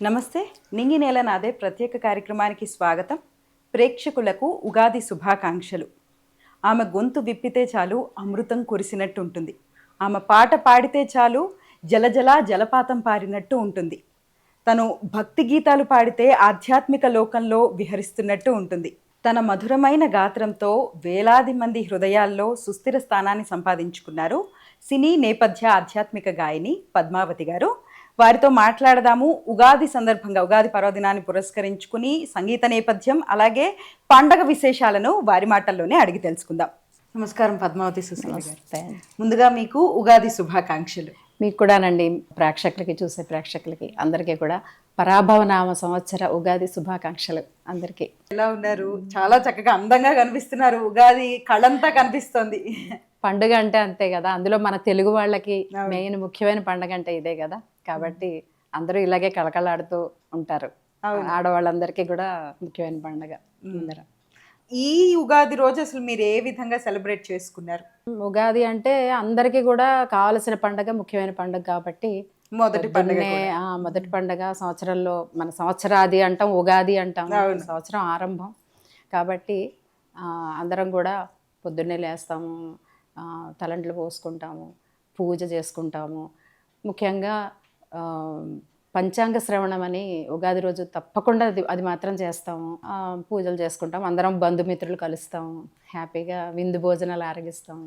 నమస్తే. నింగి నేల నాదే ప్రత్యేక కార్యక్రమానికి స్వాగతం. ప్రేక్షకులకు ఉగాది శుభాకాంక్షలు. ఆమె గొంతు విప్పితే చాలు అమృతం కురిసినట్టు ఉంటుంది. ఆమె పాట పాడితే చాలు జలజల జలపాతం పారినట్టు ఉంటుంది. తను భక్తి గీతాలు పాడితే ఆధ్యాత్మిక లోకంలో విహరిస్తున్నట్టు ఉంటుంది. తన మధురమైన గాత్రంతో వేలాది మంది హృదయాల్లో సుస్థిర స్థానాన్ని సంపాదించుకున్నారు సినీ నేపథ్య ఆధ్యాత్మిక గాయని పద్మావతి గారు. వారితో మాట్లాడదాము. ఉగాది సందర్భంగా ఉగాది పర్వదినాన్ని పురస్కరించుకుని సంగీత నేపథ్యం అలాగే పండగ విశేషాలను వారి మాటల్లోనే అడిగి తెలుసుకుందాం. నమస్కారం పద్మావతి సుశీల గారు. ముందుగా మీకు ఉగాది శుభాకాంక్షలు. మీకు కూడానండి, ప్రేక్షకులకి, చూసే ప్రేక్షకులకి అందరికీ కూడా పరాభవనామ సంవత్సర ఉగాది శుభాకాంక్షలు అందరికీ. ఎలా ఉన్నారు? చాలా చక్కగా అందంగా కనిపిస్తున్నారు. ఉగాది కళంతా కనిపిస్తోంది. పండుగ అంటే అంతే కదా, అందులో మన తెలుగు వాళ్ళకి మెయిన్ ముఖ్యమైన పండుగ అంటే ఇదే కదా. కాబట్టి అందరూ ఇలాగే కళకళాడుతూ ఉంటారు. ఆడవాళ్ళందరికీ కూడా ముఖ్యమైన పండుగ. ఈ ఉగాది రోజు అసలు మీరు ఏ విధంగా సెలబ్రేట్ చేసుకున్నారు? ఉగాది అంటే అందరికీ కూడా కావలసిన పండుగ, ముఖ్యమైన పండుగ కాబట్టి మొదటి పండుగ సంవత్సరంలో. మన సంవత్సరాది అంటాం, ఉగాది అంటాం, సంవత్సరం ఆరంభం కాబట్టి అందరం కూడా పొద్దున్నే లేస్తాము, తలంట్లు పోసుకుంటాము, పూజ చేసుకుంటాము. ముఖ్యంగా పంచాంగ శ్రవణం అని ఉగాది రోజు తప్పకుండా అది మాత్రం చేస్తాము. పూజలు చేసుకుంటాం, అందరం బంధుమిత్రులు కలుస్తాము, హ్యాపీగా విందు భోజనాలు ఆరగిస్తాము,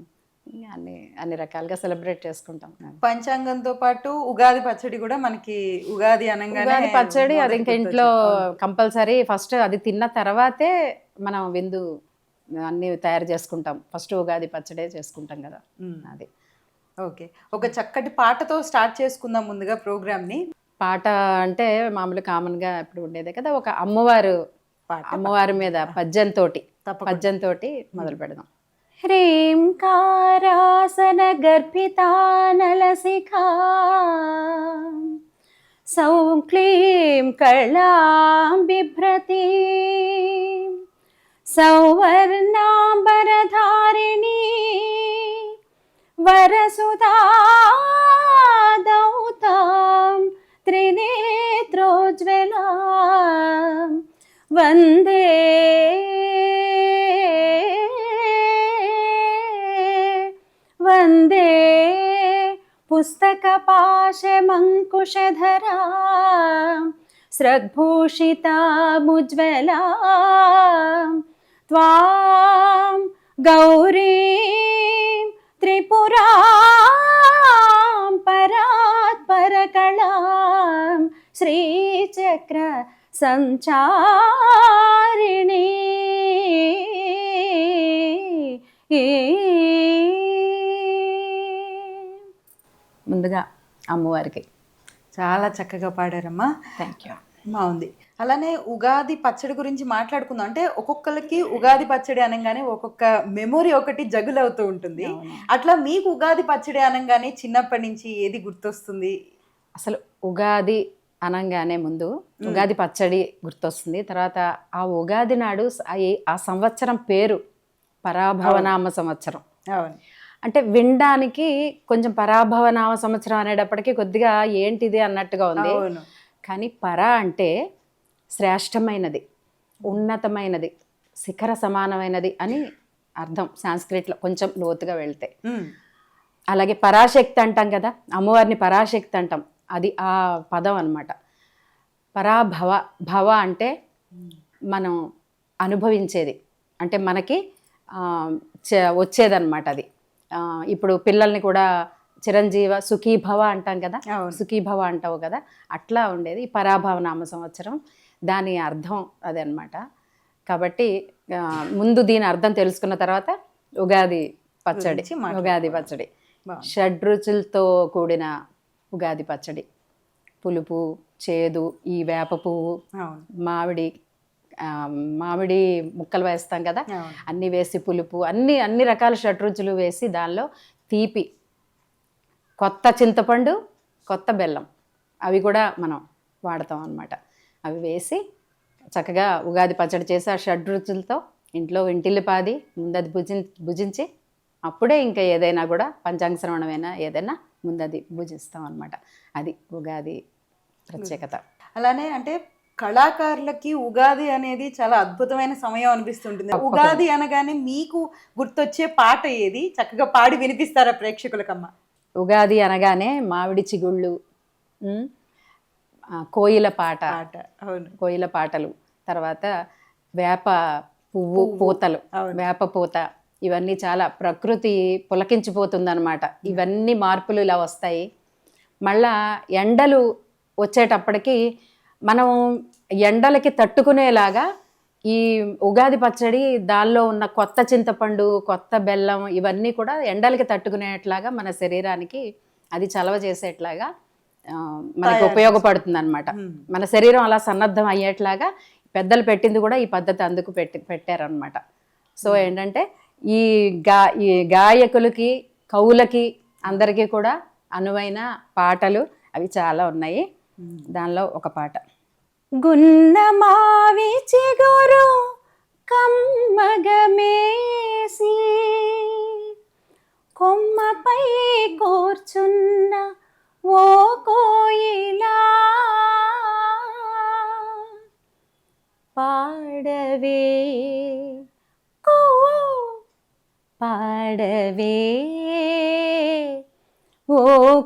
అన్ని రకాలుగా సెలబ్రేట్ చేసుకుంటాం. పంచాంగంతో పాటు ఉగాది పచ్చడి కూడా మనకి ఉగాది అనగానే ఉగాది పచ్చడి అది ఇంకా ఇంట్లో కంపల్సరీ. ఫస్ట్ అది తిన్న తర్వాతే మనం విందు అన్ని తయారు చేసుకుంటాం. ఫస్ట్ ఉగాది పచ్చడే చేసుకుంటాం కదా. అది ఓకే. ఒక చక్కటి పాటతో స్టార్ట్ చేసుకుందాం ముందుగా ప్రోగ్రామ్ని. పాట అంటే మామూలు కామన్గా ఇప్పుడు ఉండేదే కదా, ఒక అమ్మవారి మీద పద్యంతో మొదలు పెడదాం. హ్రీం కారాసన గర్భితానల శిఖా సౌం క్లీం కళాం బిభ్రతి సౌవర్ణాంబరధారిణి వరసుధా దౌతాం త్రినేత్రోజ్వలా వందే వందే పుస్తకపాశమంకుశధరా స్రగ్భూషితాముజ్వలా త్వాం గౌరీం త్రిపురాం పరాత్పరకళాం శ్రీచక్ర సంచారిణి. ముందుగా అమ్మవారికి. చాలా చక్కగా పాడారమ్మా. Thank you. బాగుంది. అలానే ఉగాది పచ్చడి గురించి మాట్లాడుకుందాం. అంటే ఒక్కొక్కరికి ఉగాది పచ్చడి అనగానే ఒక్కొక్క మెమొరీ ఒకటి జగులవుతూ ఉంటుంది. అట్లా మీకు ఉగాది పచ్చడి అనగానే చిన్నప్పటి నుంచి ఏది గుర్తొస్తుంది? అసలు ఉగాది అనగానే ముందు ఉగాది పచ్చడి గుర్తొస్తుంది. తర్వాత ఆ ఉగాది నాడు ఆ సంవత్సరం పేరు పరాభవనామ సంవత్సరం. అంటే వినడానికి కొంచెం పరాభవనామ సంవత్సరం అనేటప్పటికీ కొద్దిగా ఏంటిది అన్నట్టుగా ఉంది. కానీ పరా అంటే శ్రేష్టమైనది, ఉన్నతమైనది, శిఖర సమానమైనది అని అర్థం సాంస్క్రిట్లో కొంచెం లోతుగా వెళ్తే. అలాగే పరాశక్తి అంటాం కదా, అమ్మవారిని పరాశక్తి అంటాం, అది ఆ పదం అన్నమాట. భవ అంటే మనం అనుభవించేది, అంటే మనకి వచ్చేదన్నమాట. అది ఇప్పుడు పిల్లల్ని కూడా చిరంజీవ సుఖీభవ అంటాం కదా, సుఖీభవ అంటావు కదా, అట్లా ఉండేది పరాభవనామ సంవత్సరం. దాని అర్థం అదే అన్నమాట. కాబట్టి ముందు దీని అర్థం తెలుసుకున్న తర్వాత ఉగాది పచ్చడి షడ్రుచులతో కూడిన ఉగాది పచ్చడి. పులుపు, చేదు, ఈ వేప పువ్వు, మామిడి ముక్కలు వేస్తాం కదా, అన్నీ వేసి పులుపు అన్ని రకాల షడ్రుచులు వేసి దానిలో తీపి, కొత్త చింతపండు, కొత్త బెల్లం అవి కూడా మనం వాడతాం అన్నమాట. అవి వేసి చక్కగా ఉగాది పచ్చడి చేసి ఆ షడ్రుచులతో ఇంట్లో ఇంటిల్లిపాది ముందు అది భుజించి అప్పుడే ఇంకా ఏదైనా కూడా పంచాంగ శ్రవణమైనా ఏదైనా ముందు అది భుజిస్తాం అన్నమాట. అది ఉగాది ప్రత్యేకత. అలానే అంటే కళాకారులకి ఉగాది అనేది చాలా అద్భుతమైన సమయం అనిపిస్తుంటుంది. ఉగాది అనగానే మీకు గుర్తొచ్చే పాట ఏది? చక్కగా పాడి వినిపిస్తారా ప్రేక్షకులకమ్మ? ఉగాది అనగానే మామిడి చిగుళ్ళు, ఉమ్, కోయిల పాట, పాట అవును. కోయిల పాటలు, తర్వాత వేప పువ్వు పూతలు, వేప పూత, ఇవన్నీ చాలా ప్రకృతి పులకించిపోతుందన్నమాట. ఇవన్నీ మార్పులు ఇలా వస్తాయి. మళ్ళా ఎండలు వచ్చేటప్పటికి మనం ఎండలకి తట్టుకునేలాగా ఈ ఉగాది పచ్చడి, దానిలో ఉన్న కొత్త చింతపండు, కొత్త బెల్లం, ఇవన్నీ కూడా ఎండలకి తట్టుకునేట్లాగా మన శరీరానికి అది చలవ చేసేట్లాగా మనకి ఉపయోగపడుతుంది అనమాట. మన శరీరం అలా సన్నద్ధం అయ్యేట్లాగా పెద్దలు పెట్టింది కూడా ఈ పద్ధతి అందుకు పెట్టారనమాట. సో ఏంటంటే ఈ గాయకులకి, కవులకి, అందరికీ కూడా అనువైన పాటలు అవి చాలా ఉన్నాయి. దానిలో ఒక పాట. గున్న మావి చిగురు కమ్మగమేసి కొమ్మపై కూర్చున్న ఓ కోయిలా పాడవే కో పాడవే ఓ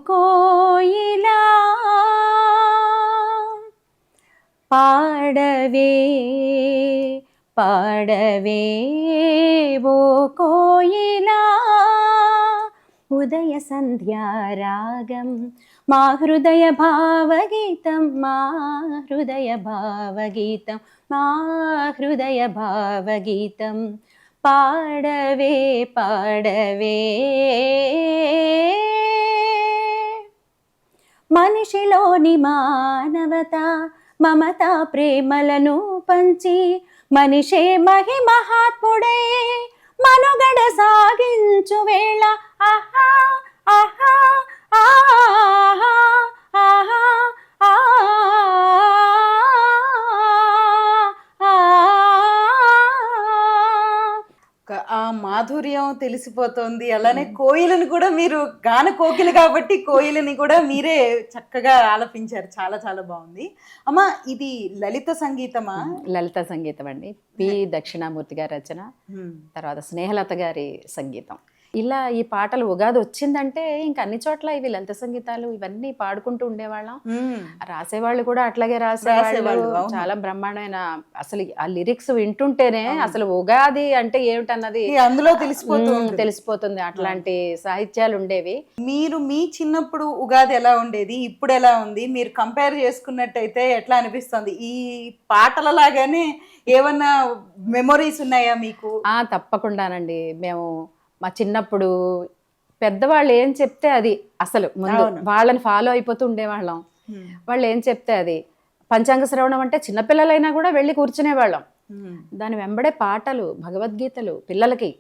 కోయిలా పాడవే పాడవే ఓ కోయిలా ఉదయ సంధ్యారాగం మా హృదయ భావగీతం, మా హృదయ భావగీతం, మా హృదయ భావగీతం పాడవే పాడవే. మనిషిలోని మానవత, మమత, ప్రేమలను పంచి మనిషే మహాత్ముడై మనుగడ సాగించు వేళ ఆహా ఆహా ఆహా ఆహా ఆ మాధుర్యం తెలిసిపోతుంది. అలానే కోయిలను కూడా మీరు గాన కోకిలు కాబట్టి కోయిలని కూడా మీరే చక్కగా ఆలపించారు. చాలా చాలా బాగుంది. అమ్మ, ఇది లలిత సంగీతమా? లలిత సంగీతం అండి. పి దక్షిణామూర్తి గారి రచన, తర్వాత స్నేహలత గారి సంగీతం. ఇలా ఈ పాటలు ఉగాది వచ్చిందంటే ఇంక అన్ని చోట్ల ఇవి లలిత సంగీతాలు ఇవన్నీ పాడుకుంటూ ఉండేవాళ్ళం. రాసేవాళ్ళు కూడా అట్లాగే రాసేవాళ్ళు. చాలా బ్రహ్మాండమైన, అసలు ఆ లిరిక్స్ వింటుంటేనే అసలు ఉగాది అంటే ఏమిటన్నది అందులో తెలిసిపోతుంది. అట్లాంటి సాహిత్యాలు ఉండేవి. మీరు మీ చిన్నప్పుడు ఉగాది ఎలా ఉండేది, ఇప్పుడు ఎలా ఉంది, మీరు కంపేర్ చేసుకున్నట్టయితే ఎట్లా అనిపిస్తుంది? ఈ పాటల లాగానే ఏమన్నా మెమొరీస్ ఉన్నాయా మీకు? తప్పకుండానండి. మేము మా చిన్నప్పుడు పెద్దవాళ్ళు ఏం చెప్తే అది అసలు ముందు వాళ్ళని ఫాలో అయిపోతూ ఉండేవాళ్ళం. వాళ్ళు ఏం చెప్తే అది. పంచాంగ శ్రవణం అంటే చిన్నపిల్లలైనా కూడా వెళ్ళి కూర్చునేవాళ్ళం. దాని వెంబడే పాటలు, భగవద్గీతలు పిల్లలకి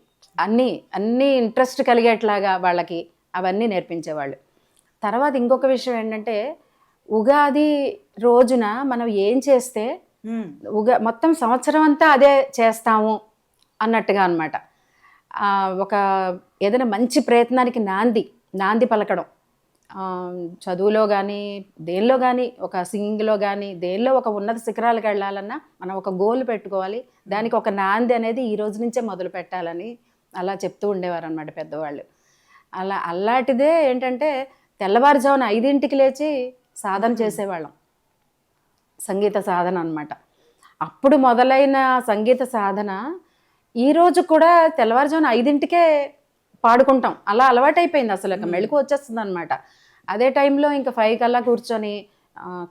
అన్నీ ఇంట్రెస్ట్ కలిగేట్లాగా వాళ్ళకి అవన్నీ నేర్పించేవాళ్ళు. తర్వాత ఇంకొక విషయం ఏంటంటే, ఉగాది రోజున మనం ఏం చేస్తే మొత్తం సంవత్సరం అంతా అదే చేస్తాము అన్నట్టుగా అనమాట. ఒక ఏదైనా మంచి ప్రయత్నానికి నాంది పలకడం, చదువులో కానీ దేనిలో కానీ, ఒక సింగింగ్లో కానీ దేనిలో ఒక ఉన్నత శిఖరాలకు వెళ్ళాలన్నా మనం ఒక గోల్ పెట్టుకోవాలి. దానికి ఒక నాంది అనేది ఈ రోజు నుంచే మొదలు పెట్టాలని అలా చెప్తూ ఉండేవారు అన్నమాట పెద్దవాళ్ళు. అలాంటిదే ఏంటంటే తెల్లవారుజామున 5ంటికి లేచి సాధన చేసేవాళ్ళం. సంగీత సాధన అన్నమాట. అప్పుడు మొదలైన సంగీత సాధన ఈరోజు కూడా తెల్లవారుజామున 5ంటికే పాడుకుంటాం. అలా అలవాటైపోయింది. అసలు మెళుకు వచ్చేస్తుంది అనమాట. అదే టైంలో ఇంకా 5 కల్లా కూర్చొని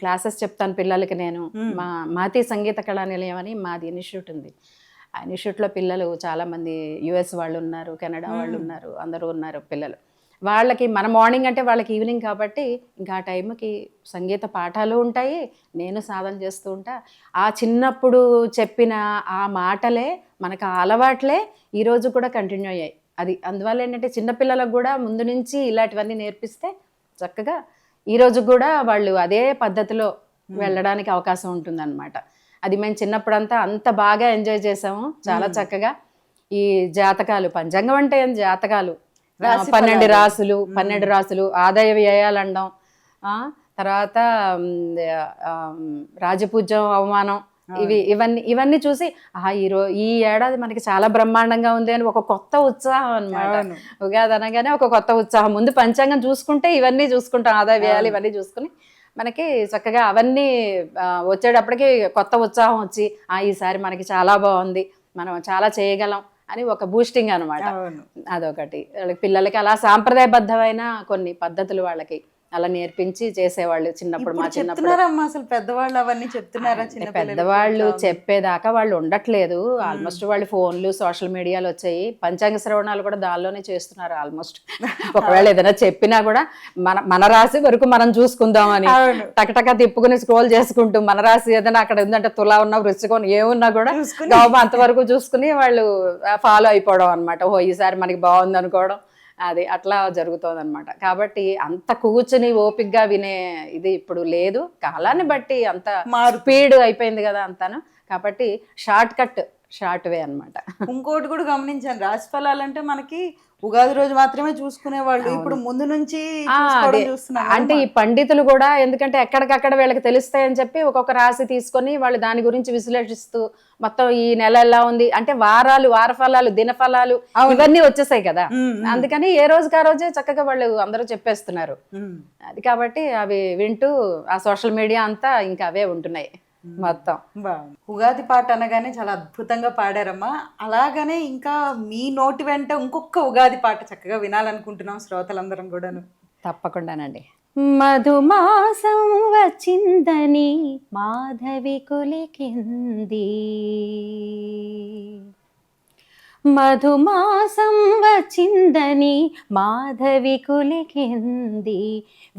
క్లాసెస్ చెప్తాను పిల్లలకి. నేను మాతి సంగీత కళా నిలయం అని మాది ఇన్స్టిట్యూట్ ఉంది. ఆ ఇన్స్టిట్యూట్లో పిల్లలు చాలామంది యుఎస్ వాళ్ళు ఉన్నారు, కెనడా వాళ్ళు ఉన్నారు, అందరూ ఉన్నారు పిల్లలు. వాళ్ళకి మన మార్నింగ్ అంటే వాళ్ళకి ఈవినింగ్ కాబట్టి ఇంకా ఆ టైంకి సంగీత పాఠాలు ఉంటాయి, నేను సాధన చేస్తూ ఉంటా. ఆ చిన్నప్పుడు చెప్పిన ఆ మాటలే మనకు ఆ అలవాట్లే ఈరోజు కూడా కంటిన్యూ అయ్యాయి. అది అందువల్ల ఏంటంటే చిన్నపిల్లలకు కూడా ముందు నుంచి ఇలాంటివన్నీ నేర్పిస్తే చక్కగా ఈరోజు కూడా వాళ్ళు అదే పద్ధతిలో వెళ్ళడానికి అవకాశం ఉంటుందన్నమాట. అది మేము చిన్నప్పుడంతా అంత బాగా ఎంజాయ్ చేసాము, చాలా చక్కగా. ఈ జాతకాలు, పంచాంగం అంటే జాతకాలు, 12 రాసులు ఆదాయ వ్యయాలు అనడం, తర్వాత రాజపూజ్యం అవమానం, ఇవన్నీ చూసి ఈ ఏడాది మనకి చాలా బ్రహ్మాండంగా ఉంది అని ఒక కొత్త ఉత్సాహం అనమాట. ఉగాది అనగానే ఒక కొత్త ఉత్సాహం. ముందు పంచాంగం చూసుకుంటే ఇవన్నీ చూసుకుంటాం, ఆదాయ వ్యయాలు ఇవన్నీ చూసుకుని మనకి చక్కగా అవన్నీ వచ్చేటప్పటికి కొత్త ఉత్సాహం వచ్చి ఈసారి మనకి చాలా బాగుంది, మనం చాలా చేయగలం అని ఒక బూస్టింగ్ అనమాట. అదొకటి. వాళ్ళకి పిల్లలకి అలా సాంప్రదాయబద్ధమైన కొన్ని పద్ధతులు వాళ్ళకి అలా నేర్పించి చేసేవాళ్ళు చిన్నప్పుడు. మా చిన్నప్పుడు అసలు పెద్దవాళ్ళు అవన్నీ చెప్తున్నారా? పెద్దవాళ్ళు చెప్పేదాకా వాళ్ళు ఉండట్లేదు. ఆల్మోస్ట్ వాళ్ళు ఫోన్లు సోషల్ మీడియాలు వచ్చాయి, పంచాంగ శ్రవణాలు కూడా దానిలోనే చేస్తున్నారు ఆల్మోస్ట్. ఒకవేళ ఏదైనా చెప్పినా కూడా మన రాశి వరకు మనం చూసుకుందామని టకటక తిప్పుకుని స్క్రోల్ చేసుకుంటూ మన రాశి ఏదైనా అక్కడ ఉందంటే తులా ఉన్నా వృశ్చికం ఏమున్నా కూడా అంతవరకు చూసుకుని వాళ్ళు ఫాలో అయిపోవడం అనమాట. ఈసారి మనకి బాగుంది అనుకోవడం, అది అట్లా జరుగుతుంది అనమాట. కాబట్టి అంత కూర్చుని ఓపిక్గా వినే ఇది ఇప్పుడు లేదు. కాలాన్ని బట్టి అంత స్పీడ్ అయిపోయింది కదా అంతాను. కాబట్టి షార్ట్ వే అనమాట. ఇంకోటి కూడా గమనించాను, రాశి ఫలాలంటే మనకి ఉగాది రోజు మాత్రమే చూసుకునేవాళ్ళు, ఇప్పుడు ముందు నుంచి అంటే ఈ పండితులు కూడా ఎందుకంటే ఎక్కడికక్కడ వీళ్ళకి తెలుస్తాయని చెప్పి ఒక్కొక్క రాశి తీసుకొని వాళ్ళు దాని గురించి విశ్లేషిస్తూ మొత్తం ఈ నెల ఎలా ఉంది అంటే వార ఫలాలు, దిన ఫలాలు ఇవన్నీ వచ్చేసాయి కదా. అందుకని ఏ రోజుకి ఆ రోజే చక్కగా వాళ్ళు అందరూ చెప్పేస్తున్నారు. అది కాబట్టి అవి వింటూ ఆ సోషల్ మీడియా అంతా ఇంకా అవే ఉంటున్నాయి మొత్తం. ఉగాది పాట అనగానే చాలా అద్భుతంగా పాడారమ్మా. అలాగనే ఇంకా మీ నోటి వెంట ఇంకొక ఉగాది పాట చక్కగా వినాలనుకుంటున్నాం శ్రోతలందరం కూడాను. తప్పకుండానండి. మధుమాసం వచ్చిందని మాధవి కులికింది, మధుమాసం వచ్చిందని మాధవి కులికింది,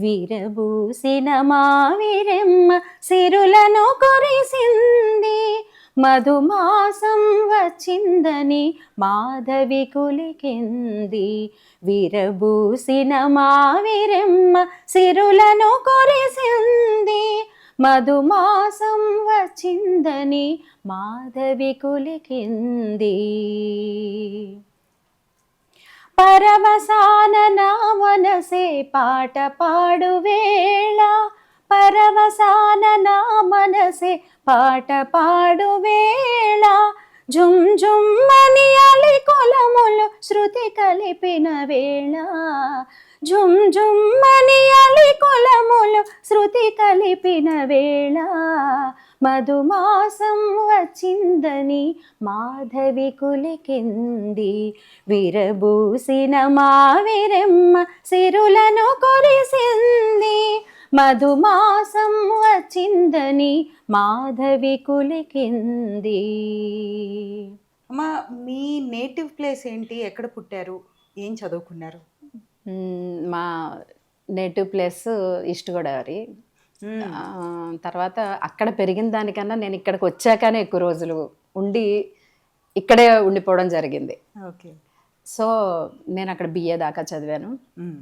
విరబూసిన మావిరెమ్మ సిరులను కురిసింది. మధుమాసం వచ్చిందని మాధవి కులికింది, విరబూసిన మావిరెమ్మ సిరులను కురిసింది. మధుమాసం వచ్చిందని మాధవి కులికింది, పరవసాన నా మనసే పాట పాడు వేళ, పరవసాన నా మనసే పాట పాడు వేళ, జుమ్ జుమ్మని అలి కొలములు శృతి కలిపిన వేళ, జుమ్ జుమ్మని అలి కొలములు శృతి కలిపిన వేళ, మధుమాసం వచ్చిందని మాధవి కులికింది, విరబూసిన మావిరెమ్మ సిరులను కురిసింది. మధుమాసం వచ్చిందని మాధవి కులికింది. అమ్మా, మీ నేటివ్ ప్లేస్ ఏంటి? ఎక్కడ పుట్టారు? ఏం చదువుకున్నారు? మా నేటివ్ ప్లేస్ ఈస్ట్ గోదావరి. తర్వాత అక్కడ పెరిగిన దానికన్నా నేను ఇక్కడికి వచ్చాకనే ఎక్కువ రోజులు ఉండి ఇక్కడే ఉండిపోవడం జరిగింది. ఓకే. సో నేను అక్కడ BA దాకా చదివాను.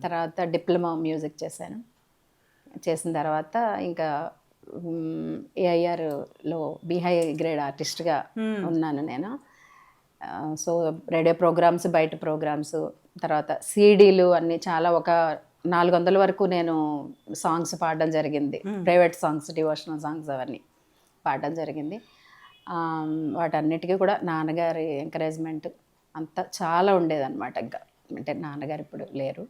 తర్వాత డిప్లొమా మ్యూజిక్ చేశాను. చేసిన తర్వాత ఇంకా AIRలో B.High గ్రేడ్ ఆర్టిస్ట్గా ఉన్నాను నేను. సో రేడియో ప్రోగ్రామ్స్, బయట ప్రోగ్రామ్స్, తర్వాత CDలు అన్నీ చాలా ఒక 400 వరకు నేను సాంగ్స్ పాడడం జరిగింది. ప్రైవేట్ సాంగ్స్, డివోషనల్ సాంగ్స్ అవన్నీ పాడడం జరిగింది. వాటన్నిటికీ కూడా నాన్నగారి ఎంకరేజ్మెంట్ అంతా చాలా ఉండేదన్నమాట. ఇంకా అంటే నాన్నగారు ఇప్పుడు లేరు,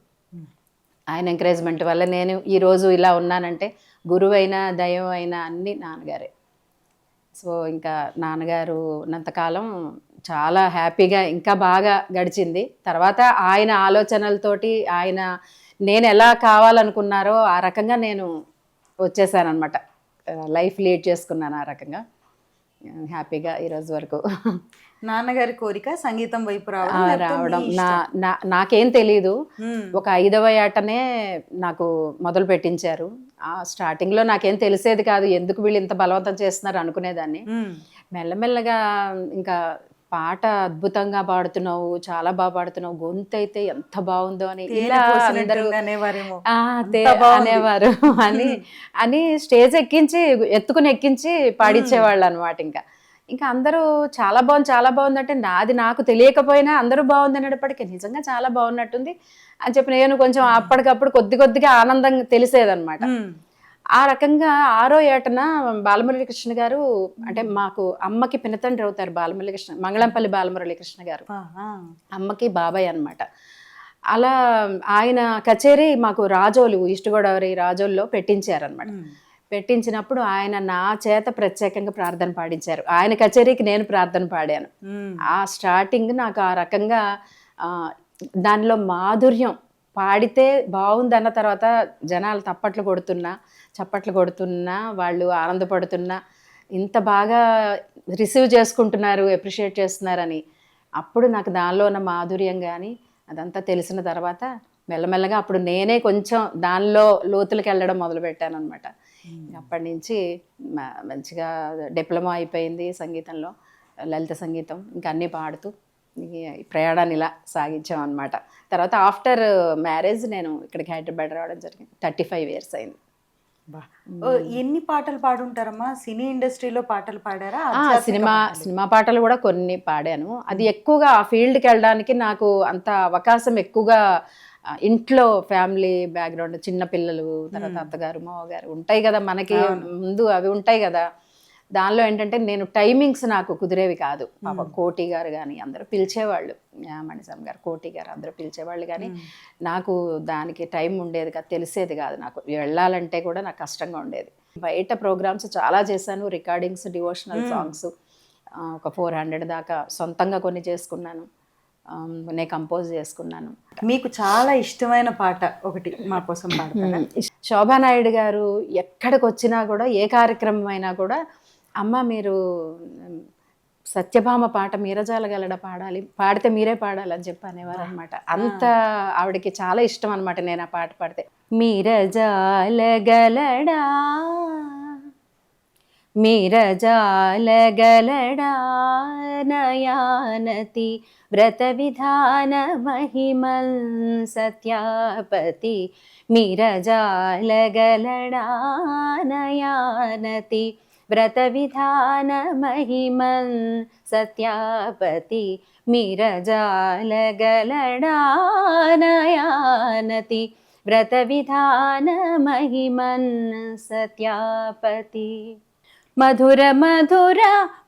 ఆయన ఎంకరేజ్మెంట్ వల్ల నేను ఈరోజు ఇలా ఉన్నానంటే గురువు అయినా దైవం అయినా అన్నీ నాన్నగారే. సో ఇంకా నాన్నగారు ఉన్నంతకాలం చాలా హ్యాపీగా ఇంకా బాగా గడిచింది. తర్వాత ఆయన ఆలోచనలతోటి ఆయన నేను ఎలా కావాలనుకున్నారో ఆ రకంగా నేను వచ్చేసానమాట. లైఫ్ లీడ్ చేసుకున్నాను ఆ రకంగా హ్యాపీగా ఈరోజు వరకు. నాన్నగారి కోరిక సంగీతం వైపు రావడం నాకేం తెలీదు. ఒక 5వ ఏటనే నాకు మొదలు పెట్టించారు. స్టార్టింగ్లో నాకేం తెలిసేది కాదు, ఎందుకు వీళ్ళు ఇంత బలవంతం చేస్తున్నారు అనుకునేదాన్ని. మెల్లమెల్లగా ఇంకా పాట అద్భుతంగా పాడుతున్నావు, చాలా బాగా పాడుతున్నావు, గొంతు అయితే ఎంత బాగుందో అని ఇలా అందరూ అనేవారు అని స్టేజ్ ఎత్తుకుని ఎక్కించి పాడించేవాళ్ళు అనమాట. ఇంకా అందరూ చాలా బాగుంది అంటే నాకు తెలియకపోయినా అందరూ బాగుంది అనేటప్పటికీ నిజంగా చాలా బాగున్నట్టుంది అని చెప్పి నేను కొంచెం అప్పటికప్పుడు కొద్దిగా ఆనందం తెలిసేదనమాట. ఆ రకంగా 6వ ఏటన బాలమురళీకృష్ణ గారు, అంటే మాకు అమ్మకి పినతండ్రి అవుతారు బాలమురళీకృష్ణ, మంగళంపల్లి బాలమురళీకృష్ణ గారు అమ్మకి బాబాయ్ అన్నమాట. అలా ఆయన కచేరీ మాకు రాజోలు, ఈస్ట్ గోదావరి రాజోల్లో పెట్టించారనమాట. పెట్టించినప్పుడు ఆయన నా చేత ప్రత్యేకంగా ప్రార్థన పాడించారు. ఆయన కచేరీకి నేను ప్రార్థన పాడాను. ఆ స్టార్టింగ్ నాకు ఆ రకంగా దానిలో మాధుర్యం, పాడితే బాగుందన్న తర్వాత జనాలు చప్పట్లు కొడుతున్నా వాళ్ళు ఆనందపడుతున్నా ఇంత బాగా రిసీవ్ చేసుకుంటున్నారు, అప్రిషియేట్ చేస్తున్నారని, అప్పుడు నాకు దానిలో ఉన్న మాధుర్యం కానీ అదంతా తెలిసిన తర్వాత మెల్లమెల్లగా అప్పుడు నేనే కొంచెం దానిలో లోతులకు వెళ్ళడం మొదలుపెట్టాను అనమాట. అప్పటి నుంచి మంచిగా డిప్లొమా అయిపోయింది సంగీతంలో, లలిత సంగీతం, ఇంకా అన్నీ పాడుతూ ఈ ప్రయాణాన్ని ఇలా సాగించాం అనమాట. తర్వాత ఆఫ్టర్ మ్యారేజ్ నేను ఇక్కడికి హైదరాబాద్ రావడం జరిగింది. 35 years అయింది. ఎన్ని పాటలు పాడుంటారమ్మా? సినీ ఇండస్ట్రీలో పాటలు పాడారా? సినిమా పాటలు కూడా కొన్ని పాడాను. అది ఎక్కువగా ఆ ఫీల్డ్కి వెళ్ళడానికి నాకు అంత అవకాశం ఎక్కువగా, ఇంట్లో ఫ్యామిలీ బ్యాక్గ్రౌండ్, చిన్న పిల్లలు, తర్వాత అత్తగారు మామగారు ఉంటాయి కదా మనకి ముందు, అవి ఉంటాయి కదా. దానిలో ఏంటంటే నేను టైమింగ్స్ నాకు కుదిరేవి కాదు. పాప కోటి గారు కానీ అందరూ పిలిచేవాళ్ళు, మణిశం గారు, కోటి గారు అందరూ పిలిచేవాళ్ళు, కానీ నాకు దానికి టైం ఉండేది కాదు, తెలిసేది కాదు. నాకు వెళ్ళాలంటే కూడా నాకు కష్టంగా ఉండేది. బయట ప్రోగ్రామ్స్ చాలా చేశాను, రికార్డింగ్స్, డివోషనల్ సాంగ్స్ ఒక 400 దాకా సొంతంగా కొన్ని చేసుకున్నాను, నేను కంపోజ్ చేసుకున్నాను. మీకు చాలా ఇష్టమైన పాట ఒకటి మా కోసం పాడతారా? శోభానాయుడు గారు ఎక్కడికి వచ్చినా కూడా, ఏ కార్యక్రమం అయినా కూడా, అమ్మ మీరు సత్యభామ పాట మీరజాలగలడ పాడితే మీరే పాడాలని చెప్పి అనేవారు అనమాట. అంత ఆవిడకి చాలా ఇష్టం అనమాట నేను ఆ పాట పాడితే. మీరజాలగలడా మీరజాలగలడా నయానతి వ్రత విధాన మహిమల్ సత్యాపతి, మీరజాలగలడా నయానతి వ్రత విధాన మహిమన్ సత్యాపతి, మీరజాలగలడా నయానతి వ్రత విధాన మహిమన్ సత్యాపతి. మధుర మధుర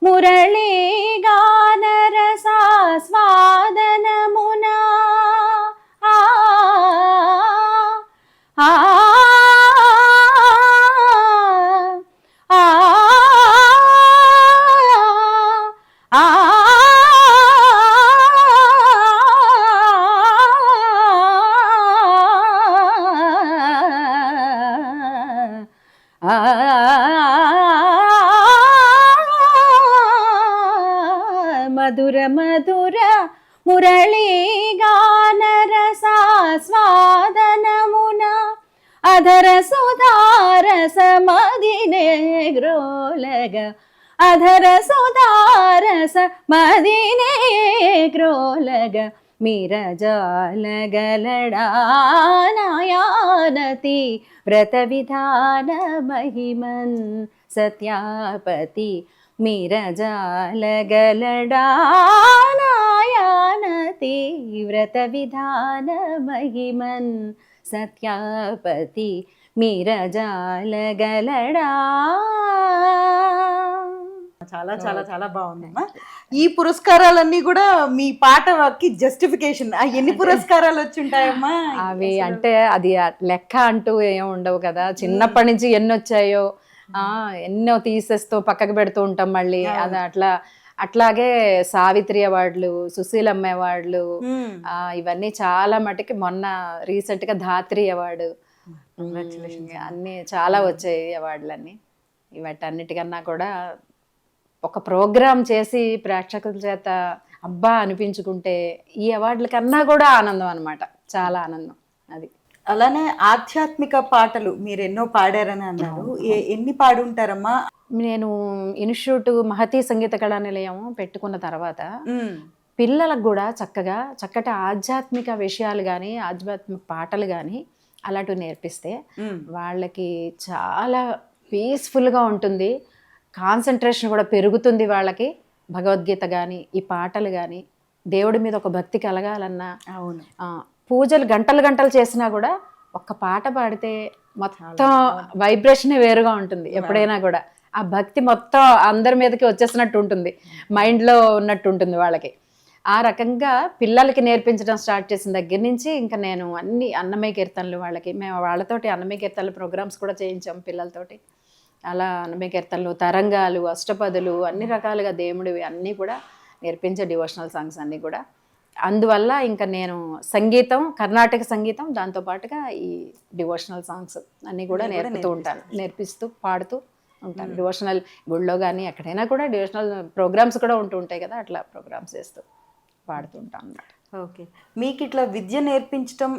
మురళీ గాన రసాస్వాదనమునా మధుర మధుర మురళీ గాన రసాస్వాదనమునా అధర సుధారస మదినే గ్రోలగ, అధర సుధారస మదినే గ్రోలగ, మీరజాలగలడా నయానతి వ్రత విధాన మహిమన్ సత్యాపతి, మీరజాలగలడా నయానతి వ్రత విధాన మహిమన్ సత్యాపతి, మీరజాలగలడా. చాలా చాలా చాలా బాగుందమ్మా. ఈ పురస్కారాలన్నీ కూడా మీ పాటకి జస్టిఫికేషన్. ఎన్ని పురస్కారాలు వచ్చి ఉంటాయమ్మా అవి? అంటే అది లెక్క అంటూ ఏం ఉండవు కదా, చిన్నప్పటి నుంచి ఎన్ని వచ్చాయో ఎన్నో తీసేస్తూ పక్కకు పెడుతూ ఉంటాం మళ్ళీ. అది అట్లాగే సావిత్రి అవార్డులు, సుశీలమ్మ అవార్డులు, ఇవన్నీ చాలా మటుకి. మొన్న రీసెంట్ గా ధాత్రి అవార్డు, అన్ని చాలా వచ్చాయి అవార్డులన్నీ. వాటన్నిటికన్నా కూడా ఒక ప్రోగ్రామ్ చేసి ప్రేక్షకుల చేత అబ్బా అనిపించుకుంటే ఈ అవార్డుల కన్నా కూడా ఆనందం అనమాట, చాలా ఆనందం అది. అలానే ఆధ్యాత్మిక పాటలు మీరు ఎన్నో పాడారని అన్నారు. ఎన్ని పాడుంటారమ్మా? నేను ఇన్స్టిట్యూట్ మహతి సంగీత కళా నిలయం పెట్టుకున్న తర్వాత పిల్లలకు కూడా చక్కటి ఆధ్యాత్మిక విషయాలు కానీ, ఆధ్యాత్మిక పాటలు కానీ అలాంటివి నేర్పిస్తే వాళ్ళకి చాలా పీస్ఫుల్గా ఉంటుంది, కాన్సన్ట్రేషన్ కూడా పెరుగుతుంది వాళ్ళకి. భగవద్గీత కానీ, ఈ పాటలు కానీ, దేవుడి మీద ఒక భక్తి కలగాలన్నా, పూజలు గంటలు చేసినా కూడా ఒక్క పాట పాడితే మొత్తం వైబ్రేషనే వేరుగా ఉంటుంది ఎప్పుడైనా కూడా. ఆ భక్తి మొత్తం అందరి మీదకి వచ్చేసినట్టు ఉంటుంది, మైండ్లో ఉన్నట్టు ఉంటుంది వాళ్ళకి. ఆ రకంగా పిల్లలకి నేర్పించడం స్టార్ట్ చేసిన దగ్గర నుంచి ఇంకా నేను అన్ని అన్నమయ్య కీర్తనలు వాళ్ళకి, మేము వాళ్ళతోటి అన్నమయ్య కీర్తనలు ప్రోగ్రామ్స్ కూడా చేయించాం పిల్లలతోటి. అలా అన్నమయ్య కీర్తనలు, తరంగాలు, అష్టపదులు, అన్ని రకాలుగా దేవుడివి అన్నీ కూడా నేర్పించే డివోషనల్ సాంగ్స్ అన్నీ కూడా. అందువల్ల ఇంకా నేను సంగీతం, కర్ణాటక సంగీతం, దాంతోపాటుగా ఈ డివోషనల్ సాంగ్స్ అన్నీ కూడా నేర్పుతూ ఉంటాను, నేర్పిస్తూ పాడుతూ ఉంటాను. డివోషనల్ గుళ్ళో కానీ ఎక్కడైనా కూడా డివోషనల్ ప్రోగ్రామ్స్ కూడా ఉంటూ ఉంటాయి కదా, అట్లా ప్రోగ్రామ్స్ చేస్తూ పాడుతూ ఉంటాను అన్నమాట. ఓకే. మీకు ఇట్లా విద్య నేర్పించడం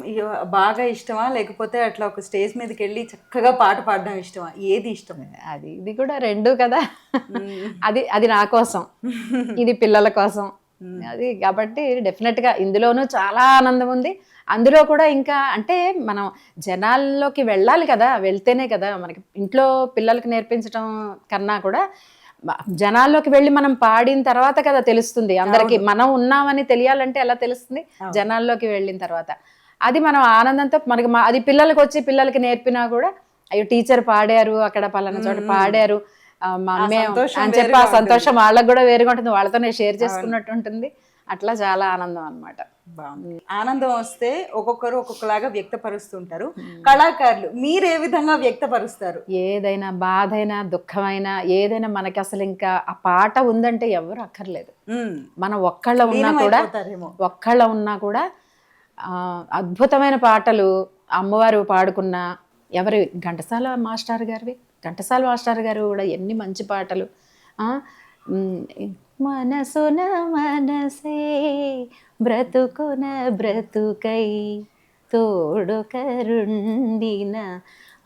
బాగా ఇష్టమా, లేకపోతే అట్లా ఒక స్టేజ్ మీదకి వెళ్ళి చక్కగా పాట పాడడం ఇష్టమా? ఏది ఇష్టం? అది ఇది కూడా రెండు కదా. అది అది నా కోసం, ఇది పిల్లల కోసం. అది కాబట్టి డెఫినెట్గా ఇందులోనూ చాలా ఆనందం ఉంది. అందులో కూడా ఇంకా అంటే మనం జనాల్లోకి వెళ్ళాలి కదా, వెళ్తేనే కదా మనకి ఇంట్లో పిల్లలకి నేర్పించడం కన్నా కూడా జనాల్లోకి వెళ్ళి మనం పాడిన తర్వాత కదా తెలుస్తుంది అందరికి. మనం ఉన్నామని తెలియాలంటే ఎలా తెలుస్తుంది? జనాల్లోకి వెళ్ళిన తర్వాత. అది మనం ఆనందంతో మనకి అది పిల్లలకి వచ్చి పిల్లలకి నేర్పినా కూడా, అయ్యో టీచర్ పాడారు అక్కడ పలానా చోట పాడారు అని చెప్పి ఆ సంతోషం వాళ్ళకి కూడా వేరుగా ఉంటుంది, వాళ్ళతోనే షేర్ చేసుకున్నట్టు ఉంటుంది. అట్లా చాలా ఆనందం అన్నమాట. ఆనందం వస్తే ఒక్కొక్కరు ఒక్కొక్కలాగా వ్యక్తపరుస్తుంటారు. కళాకారులు మీరు ఏ విధంగా వ్యక్తపరుస్తారు? ఏదైనా బాధైనా దుఃఖమైనా ఏదైనా మనకి అసలు ఇంకా ఆ పాట ఉందంటే ఎవరు అక్కర్లేదు. మనం ఒక్కళ్ళ ఉన్నా కూడా అద్భుతమైన పాటలు అమ్మవారు పాడుకున్న, ఎవరి ఘంటసాల మాస్టర్ గారు కూడా ఎన్ని మంచి పాటలు. మనసున మనసే బ్రతుకున బ్రతుకై తోడు కరుండిన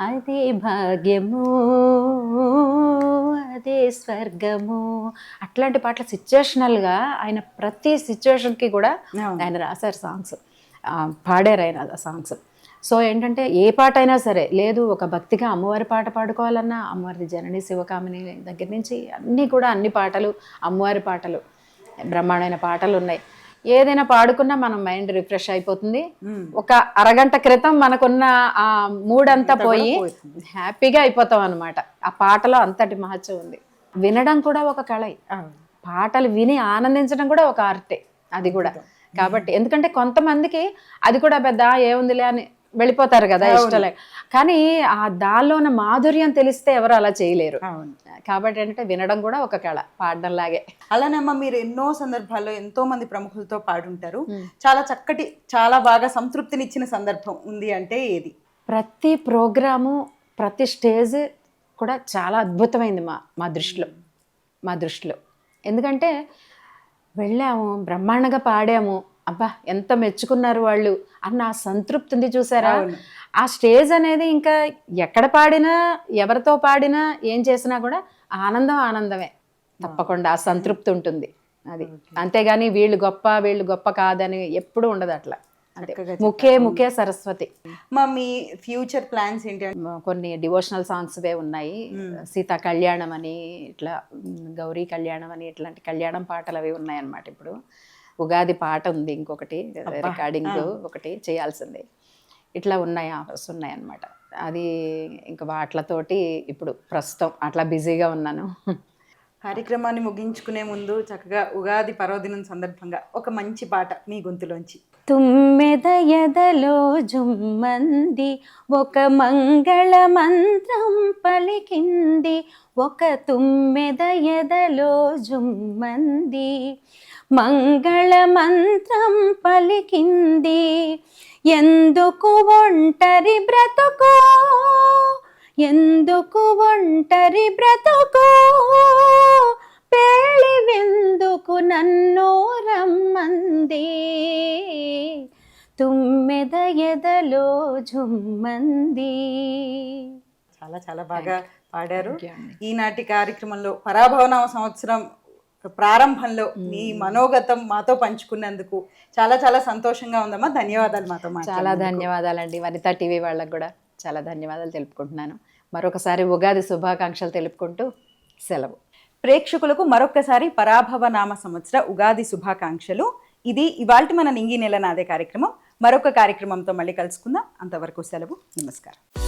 అదే భాగ్యము అదే స్వర్గము. అట్లాంటి పాటలు సిచ్యువేషనల్గా ఆయన ప్రతి సిచ్యువేషన్కి కూడా ఆయన రాశారు సాంగ్స్, పాడారు ఆయన సాంగ్స్. సో ఏంటంటే ఏ పాట అయినా సరే, లేదు ఒక భక్తిగా అమ్మవారి పాట పాడుకోవాలన్నా అమ్మవారిది జనని శివకామిని దగ్గర నుంచి అన్నీ కూడా అన్ని పాటలు అమ్మవారి పాటలు, బ్రహ్మాండమైన పాటలు ఉన్నాయి. ఏదైనా పాడుకున్నా మనం మైండ్ రిఫ్రెష్ అయిపోతుంది. ఒక అరగంట క్రితం మనకున్న ఆ మూడ్ అంతా పోయి హ్యాపీగా అయిపోతాం అనమాట. ఆ పాటలో అంతటి మహత్యం ఉంది. వినడం కూడా ఒక కళ, పాటలు విని ఆనందించడం కూడా ఒక ఆర్టే అది కూడా. కాబట్టి ఎందుకంటే కొంతమందికి అది కూడా పెద్ద ఏముందిలే అని వెళ్ళిపోతారు కదా, ఇష్టలే. కానీ ఆ దానిలో ఉన్న మాధుర్యం తెలిస్తే ఎవరు అలా చేయలేరు. కాబట్టి ఏంటంటే వినడం కూడా ఒక కళ, పాడడం లాగే. అలానేమ్మా మీరు ఎన్నో సందర్భాల్లో ఎంతో మంది ప్రముఖులతో పాడుంటారు. చాలా చక్కటి, చాలా బాగా సంతృప్తినిచ్చిన సందర్భం ఉంది అంటే ఏది? ప్రతి ప్రోగ్రాము, ప్రతి స్టేజ్ కూడా చాలా అద్భుతమైంది మా దృష్టిలో. ఎందుకంటే వెళ్ళాము, బ్రహ్మాండంగా పాడాము, అబ్బా ఎంత మెచ్చుకున్నారు వాళ్ళు అన్న ఆ సంతృప్తి ఉంది చూసారా. ఆ స్టేజ్ అనేది ఇంకా ఎక్కడ పాడినా, ఎవరితో పాడినా, ఏం చేసినా కూడా ఆనందమే తప్పకుండా. ఆ సంతృప్తి ఉంటుంది అది. అంతేగాని వీళ్ళు గొప్ప కాదని ఎప్పుడు ఉండదు అట్లా. ముఖ్య సరస్వతి. మీ ఫ్యూచర్ ప్లాన్స్ ఏంటి? కొన్ని డివోషనల్ సాంగ్స్ ఉన్నాయి, సీతా కళ్యాణం అని, ఇట్లా గౌరీ కళ్యాణం అని, ఇట్లాంటి కళ్యాణం పాటలు అవి ఉన్నాయి అన్నమాట. ఇప్పుడు ఉగాది పాట ఉంది, ఇంకొకటి రికార్డింగ్ ఒకటి చేయాల్సింది. ఇట్లా ఆఫర్స్ ఉన్నాయన్నమాట. అది ఇంకా వాటితోటి ఇప్పుడు ప్రస్తుతం అట్లా బిజీగా ఉన్నాను. కార్యక్రమాన్ని ముగించుకునే ముందు చక్కగా ఉగాది పర్వదినం సందర్భంగా ఒక మంచి పాట మీ గొంతులోంచి. తుమ్మెద ఎదలో జుమ్మంది, ఒక మంగళ మంత్రం పలికింది, ఒక తుమ్మెద ఎదలో జుమ్మంది, మంగళ మంత్రం పలికింది, ఎందుకు ఒంటరి బ్రతుకో, ఎందుకు ఒంటరి బ్రతుకో, పేళి వెందుకు నన్ను రమ్మంది, తుమ్మెద ఎదలో జుమ్మంది. చాలా చాలా బాగా పాడారు. ఈనాటి కార్యక్రమంలో పరాభవనామ సంవత్సరం ప్రారంభంలో మీ మనోగతం మాతో పంచుకున్నందుకు చాలా చాలా సంతోషంగా ఉందమ్మా. ధన్యవాదాలు మాతో. చాలా ధన్యవాదాలండి. వనితా టీవీ వాళ్ళకు కూడా చాలా ధన్యవాదాలు తెలుపుకుంటున్నాను. మరొకసారి ఉగాది శుభాకాంక్షలు తెలుపుకుంటూ సెలవు. ప్రేక్షకులకు మరొక్కసారి పరాభవ నామ సంవత్సర ఉగాది శుభాకాంక్షలు. ఇది ఇవాల్టి మన నింగి నెల నాదే కార్యక్రమం. మరొక కార్యక్రమంతో మళ్ళీ కలుసుకుందాం. అంతవరకు సెలవు. నమస్కారం.